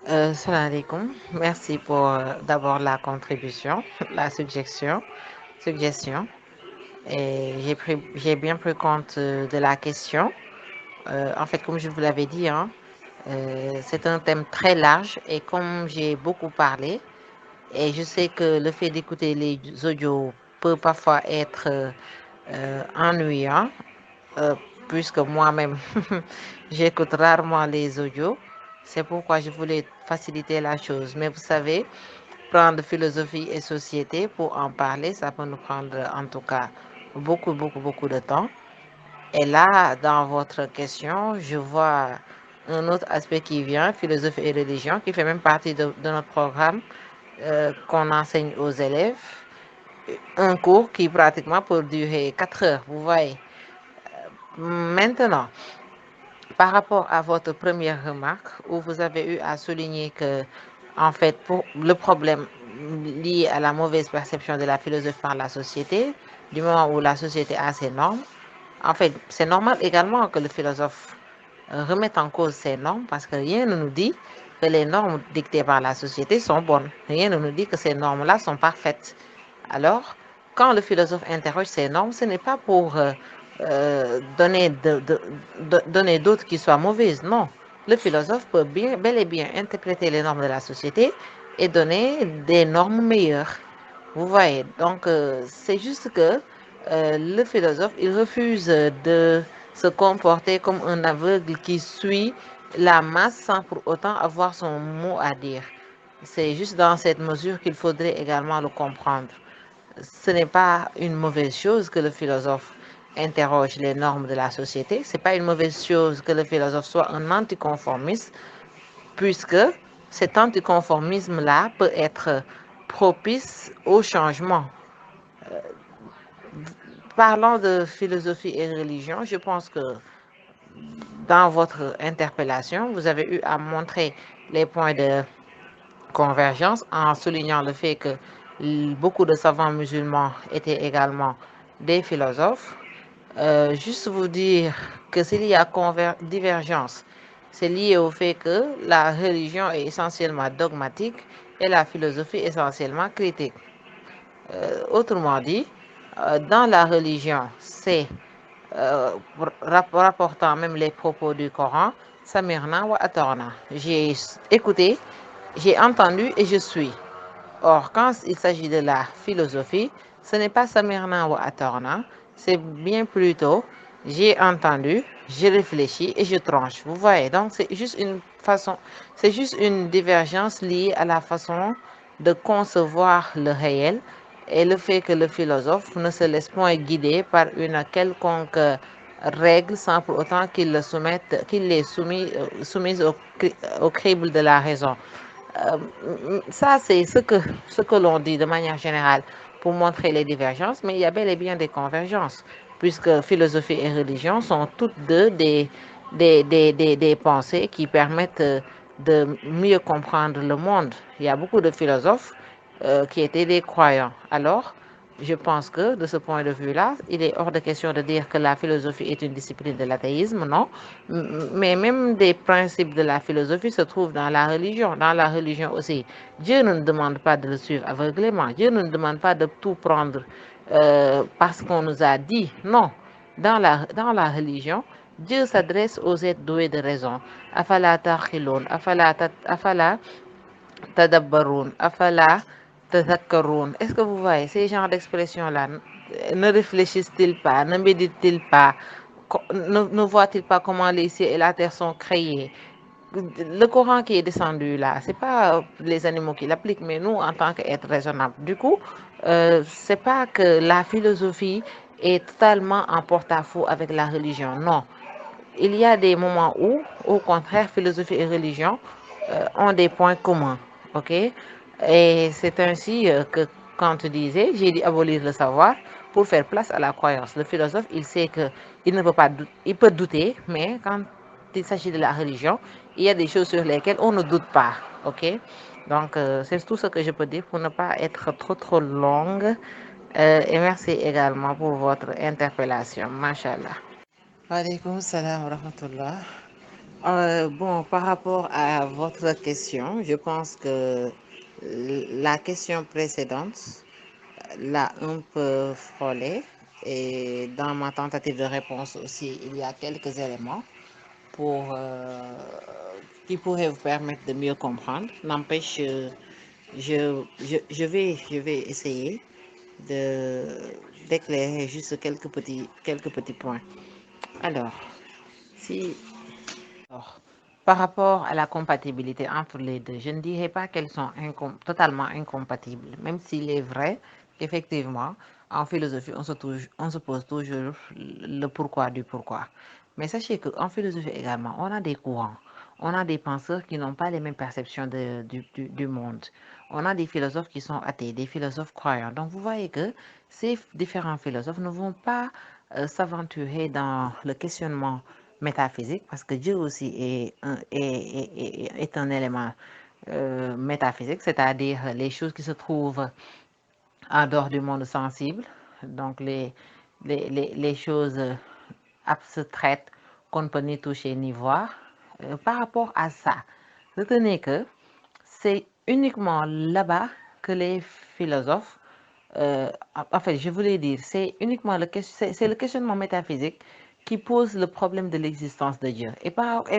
Salam alaikum. Merci pour d'abord la contribution, la suggestion. Et j'ai bien pris compte de la question. En fait, comme je vous l'avais dit, hein, c'est un thème très large et comme j'ai beaucoup parlé, et je sais que le fait d'écouter les audios peut parfois être ennuyant, euh, puisque moi-même, j'écoute rarement les audios. C'est pourquoi je voulais faciliter la chose. Mais vous savez, prendre philosophie et société pour en parler, ça peut nous prendre en tout cas beaucoup de temps. Et là, dans votre question, je vois un autre aspect qui vient, philosophie et religion, qui fait même partie de notre programme qu'on enseigne aux élèves. Un cours qui pratiquement peut durer 4 heures, vous voyez. Maintenant, par rapport à votre première remarque, où vous avez eu à souligner que, en fait, pour le problème lié à la mauvaise perception de la philosophie par la société, du moment où la société a ses normes, en fait, c'est normal également que le philosophe remette en cause ces normes parce que rien ne nous dit que les normes dictées par la société sont bonnes. Rien ne nous dit que ces normes-là sont parfaites. Alors, quand le philosophe interroge ces normes, ce n'est pas pour donner d'autres qui soient mauvaises. Non. Le philosophe peut bel et bien interpréter les normes de la société et donner des normes meilleures. Vous voyez, donc c'est juste que le philosophe, il refuse de se comporter comme un aveugle qui suit la masse sans pour autant avoir son mot à dire. C'est juste dans cette mesure qu'il faudrait également le comprendre. Ce n'est pas une mauvaise chose que le philosophe interroge les normes de la société. Ce n'est pas une mauvaise chose que le philosophe soit un anticonformiste, puisque cet anticonformisme-là peut être propice au changement. Parlant de philosophie et religion, je pense que dans votre interpellation, vous avez eu à montrer les points de convergence en soulignant le fait que beaucoup de savants musulmans étaient également des philosophes. Juste vous dire que s'il y a divergence, c'est lié au fait que la religion est essentiellement dogmatique et la philosophie essentiellement critique. Autrement dit, dans la religion, c'est rapportant même les propos du Coran, Samirna wa Atorna. J'ai écouté, j'ai entendu et je suis. Or, quand il s'agit de la philosophie, ce n'est pas Samirna wa Atorna, c'est bien plutôt j'ai entendu, je réfléchis et je tranche. Vous voyez, donc c'est juste une divergence liée à la façon de concevoir le réel et le fait que le philosophe ne se laisse point guider par une quelconque règle sans pour autant qu'il les soumise au crible de la raison. Ça, c'est ce que l'on dit de manière générale pour montrer les divergences, mais il y a bel et bien des convergences, puisque philosophie et religion sont toutes deux des pensées qui permettent de mieux comprendre le monde. Il y a beaucoup de philosophes qui étaient des croyants. Alors, je pense que de ce point de vue-là, il est hors de question de dire que la philosophie est une discipline de l'athéisme, non. Mais même des principes de la philosophie se trouvent dans la religion. Dans la religion aussi, Dieu ne nous demande pas de le suivre aveuglément. Dieu ne nous demande pas de tout prendre parce qu'on nous a dit. Non. Dans la religion, Dieu s'adresse aux êtres doués de raison. Afala takhilun, afala tadabbaroun, afala tadhakkaroun. Est-ce que vous voyez ces genres d'expressions-là? Ne réfléchissent-ils pas? Ne méditent-ils pas? Ne voient-ils pas comment les cieux et la terre sont créés? Le Coran qui est descendu là, c'est pas les animaux qui l'appliquent, mais nous en tant qu'êtres raisonnables. Du coup, c'est pas que la philosophie est totalement en porte-à-faux avec la religion. Non, il y a des moments où, au contraire, philosophie et religion ont des points communs. Ok? Et c'est ainsi que, quand tu disais, j'ai dit abolir le savoir pour faire place à la croyance. Le philosophe, il sait que il ne peut pas, il peut douter, mais quand il s'agit de la religion, il y a des choses sur lesquelles on ne doute pas. Ok? Donc, c'est tout ce que je peux dire pour ne pas être trop longue. Et merci également pour votre interpellation. Mashallah. Wa alaykoum salam wa rahmatullah. Bon, par rapport à votre question, je pense que la question précédente l'a un peu frôlé et dans ma tentative de réponse aussi, il y a quelques éléments pour, qui pourraient vous permettre de mieux comprendre. N'empêche, je vais essayer d'éclairer juste quelques petits points. Alors, si Alors, par rapport à la compatibilité entre les deux, je ne dirais pas qu'elles sont totalement incompatibles, même s'il est vrai qu'effectivement, en philosophie, on se pose toujours le pourquoi du pourquoi. Mais sachez qu'en philosophie également, on a des courants, on a des penseurs qui n'ont pas les mêmes perceptions du monde. On a des philosophes qui sont athées, des philosophes croyants. Donc vous voyez que ces différents philosophes ne vont pas s'aventurer dans le questionnement métaphysique, parce que Dieu aussi est un élément métaphysique, c'est-à-dire les choses qui se trouvent en dehors du monde sensible, donc les choses abstraites qu'on ne peut ni toucher ni voir. Par rapport à ça, retenez que c'est uniquement là-bas que les philosophes, en fait, je voulais dire, c'est uniquement c'est le questionnement métaphysique qui pose le problème de l'existence de Dieu. Et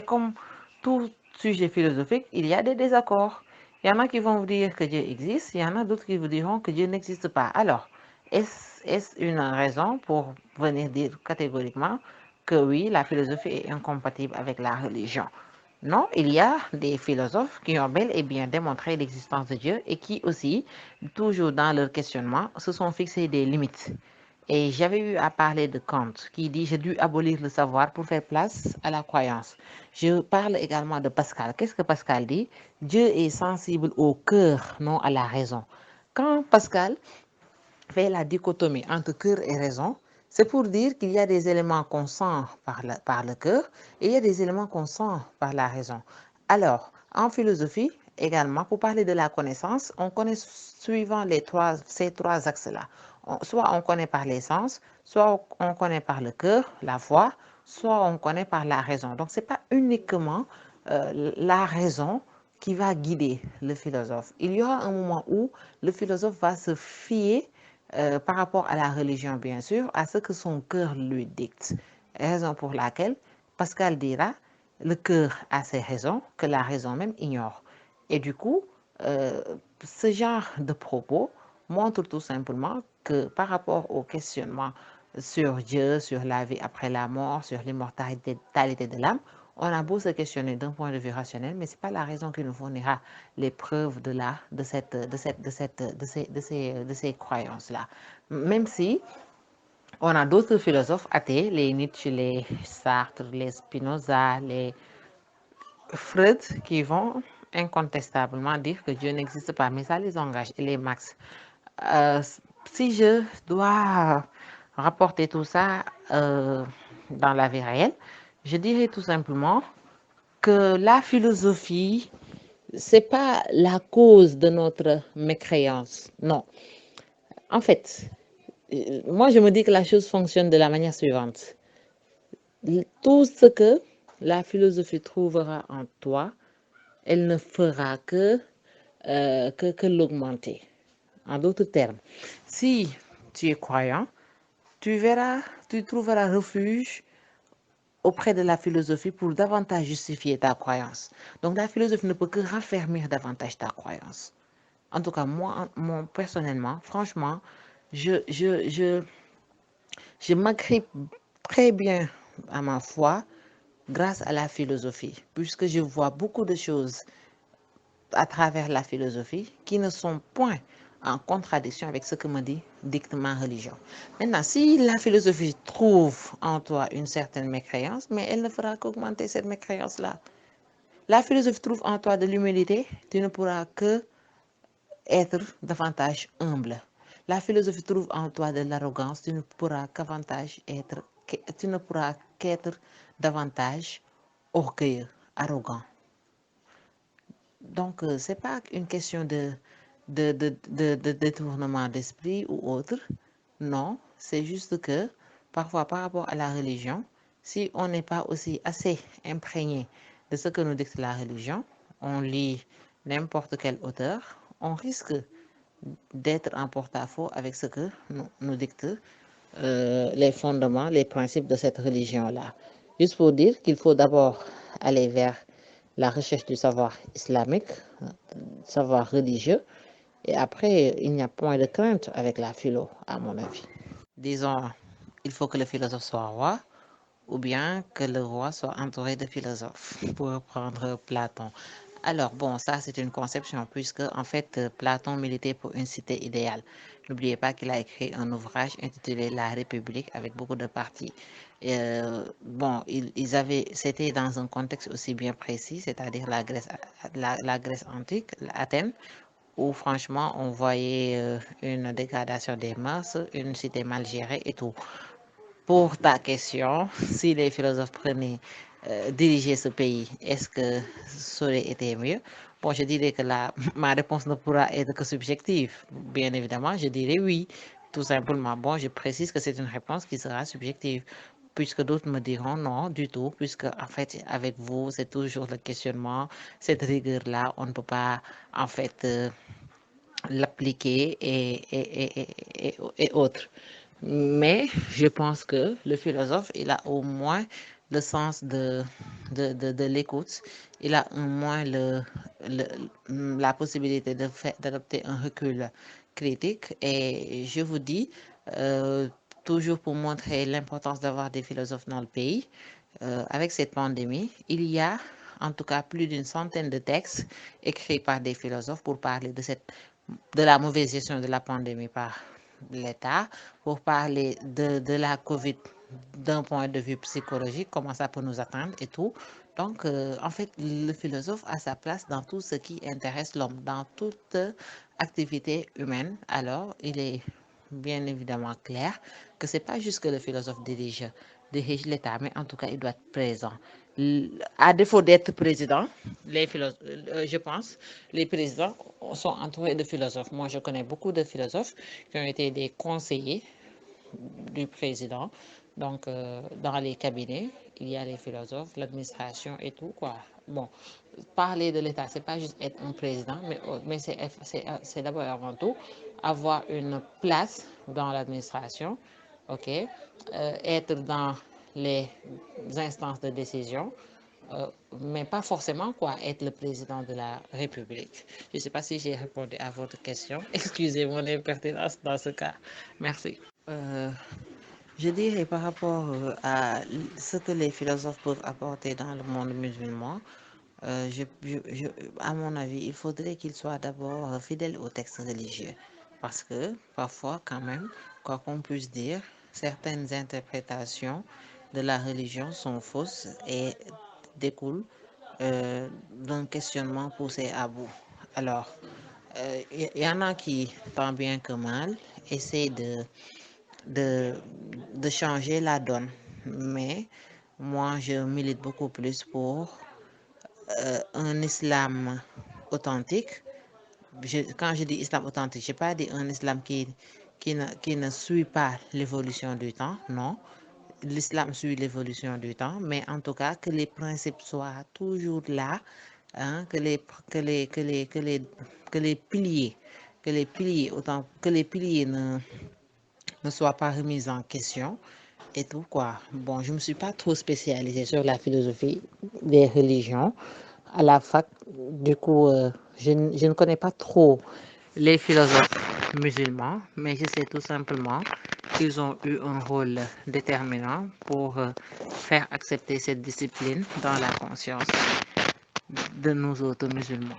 comme tout sujet philosophique, il y a des désaccords. Il y en a qui vont vous dire que Dieu existe, il y en a d'autres qui vous diront que Dieu n'existe pas. Alors, est-ce une raison pour venir dire catégoriquement que oui, la philosophie est incompatible avec la religion? Non, il y a des philosophes qui ont bel et bien démontré l'existence de Dieu et qui aussi, toujours dans leur questionnement, se sont fixés des limites. Et j'avais eu à parler de Kant qui dit j'ai dû abolir le savoir pour faire place à la croyance. Je parle également de Pascal. Qu'est-ce que Pascal dit? Dieu est sensible au cœur, non à la raison. Quand Pascal fait la dichotomie entre cœur et raison, c'est pour dire qu'il y a des éléments qu'on sent par le cœur et il y a des éléments qu'on sent par la raison. Alors, en philosophie, également, pour parler de la connaissance, on connaît suivant ces trois axes-là. Soit on connaît par les sens, soit on connaît par le cœur, la foi, soit on connaît par la raison. Donc, ce n'est pas uniquement la raison qui va guider le philosophe. Il y aura un moment où le philosophe va se fier par rapport à la religion, bien sûr, à ce que son cœur lui dicte. Raison pour laquelle Pascal dira, le cœur a ses raisons que la raison même ignore. Et du coup, ce genre de propos montre tout simplement que par rapport au questionnement sur Dieu, sur la vie après la mort, sur l'immortalité de l'âme, on a beau se questionner d'un point de vue rationnel, mais ce n'est pas la raison qui nous fournira les preuves de ces croyances-là. Même si on a d'autres philosophes athées, les Nietzsche, les Sartre, les Spinoza, les Freud, qui vont incontestablement dire que Dieu n'existe pas, mais ça les engage, et les Marx. Si je dois rapporter tout ça dans la vie réelle, je dirais tout simplement que la philosophie, c'est pas la cause de notre mécréance. Non. En fait, moi, je me dis que la chose fonctionne de la manière suivante. Tout ce que la philosophie trouvera en toi, elle ne fera que l'augmenter. En d'autres termes, si tu es croyant, tu trouveras refuge auprès de la philosophie pour davantage justifier ta croyance. Donc la philosophie ne peut que raffermir davantage ta croyance. En tout cas, moi personnellement, franchement, je m'agrippe très bien à ma foi grâce à la philosophie, puisque je vois beaucoup de choses à travers la philosophie qui ne sont point en contradiction avec ce que me dit dicte ma religion. Maintenant, si la philosophie trouve en toi une certaine mécréance, mais elle ne fera qu'augmenter cette mécréance-là. La philosophie trouve en toi de l'humilité, tu ne pourras que être davantage humble. La philosophie trouve en toi de l'arrogance, tu ne pourras qu'être davantage orgueilleux, arrogant. Donc, ce n'est pas une question de détournement d'esprit ou autre. Non, c'est juste que parfois par rapport à la religion, Si on n'est pas aussi assez imprégné de ce que nous dicte la religion, on lit n'importe quel auteur, on risque d'être en porte-à-faux avec ce que nous dictent les fondements, les principes de cette religion-là. Juste pour dire qu'il faut d'abord aller vers la recherche du savoir islamique, savoir religieux, et après, il n'y a point de crainte avec la philo, à mon avis. Disons, il faut que le philosophe soit roi, ou bien que le roi soit entouré de philosophes, pour reprendre Platon. Alors, bon, ça, c'est une conception, puisque, en fait, Platon militait pour une cité idéale. N'oubliez pas qu'il a écrit un ouvrage intitulé La République, avec beaucoup de parties. Bon, c'était dans un contexte aussi bien précis, c'est-à-dire la Grèce antique, Athènes, où franchement on voyait une dégradation des mœurs, une cité mal gérée et tout. Pour ta question, si les philosophes prenaient diriger ce pays, est-ce que ça aurait été mieux? Bon, je dirais que ma réponse ne pourra être que subjective. Bien évidemment, je dirais oui, tout simplement. Bon, je précise que c'est une réponse qui sera subjective, puisque d'autres me diront non du tout, puisque en fait, avec vous, c'est toujours le questionnement, cette rigueur-là, on ne peut pas en fait l'appliquer et autres. Mais je pense que le philosophe, il a au moins le sens de l'écoute, il a au moins la possibilité d'adopter un recul critique. Et je vous dis, toujours pour montrer l'importance d'avoir des philosophes dans le pays, avec cette pandémie, il y a en tout cas plus d'une centaine de textes écrits par des philosophes pour parler de la mauvaise gestion de la pandémie par l'État, pour parler de la COVID d'un point de vue psychologique, comment ça peut nous atteindre et tout. Donc, en fait, le philosophe a sa place dans tout ce qui intéresse l'homme, dans toute activité humaine. Alors, il est bien évidemment clair que c'est pas juste que le philosophe dirige l'État, mais en tout cas, il doit être présent. À défaut d'être président, je pense, les présidents sont entourés de philosophes. Moi, je connais beaucoup de philosophes qui ont été des conseillers du président. Donc, dans les cabinets, il y a les philosophes, l'administration et tout, quoi. Bon, parler de l'État, c'est pas juste être un président, mais c'est d'abord et avant tout avoir une place dans l'administration, ok, être dans les instances de décision, mais pas forcément quoi être le président de la République. Je ne sais pas si j'ai répondu à votre question. Excusez mon impertinence dans ce cas. Merci. Je dirais par rapport à ce que les philosophes peuvent apporter dans le monde musulman, à mon avis, il faudrait qu'ils soient d'abord fidèles aux textes religieux. Parce que parfois, quand même, quoi qu'on puisse dire, certaines interprétations de la religion sont fausses et découlent d'un questionnement poussé à bout. Alors, y en a qui, tant bien que mal, essaient de changer la donne. Mais moi, je milite beaucoup plus pour un islam authentique. Quand je dis islam authentique, je n'ai pas dit un islam qui ne suit pas l'évolution du temps, non. L'islam suit l'évolution du temps, mais en tout cas, que les principes soient toujours là, hein, que les piliers, que les piliers ne soient pas remis en question et tout quoi. Bon, je ne me suis pas trop spécialisée sur la philosophie des religions à la fac. Du coup, je ne connais pas trop les philosophes musulmans, mais je sais tout simplement qu'ils ont eu un rôle déterminant pour faire accepter cette discipline dans la conscience de nous autres musulmans.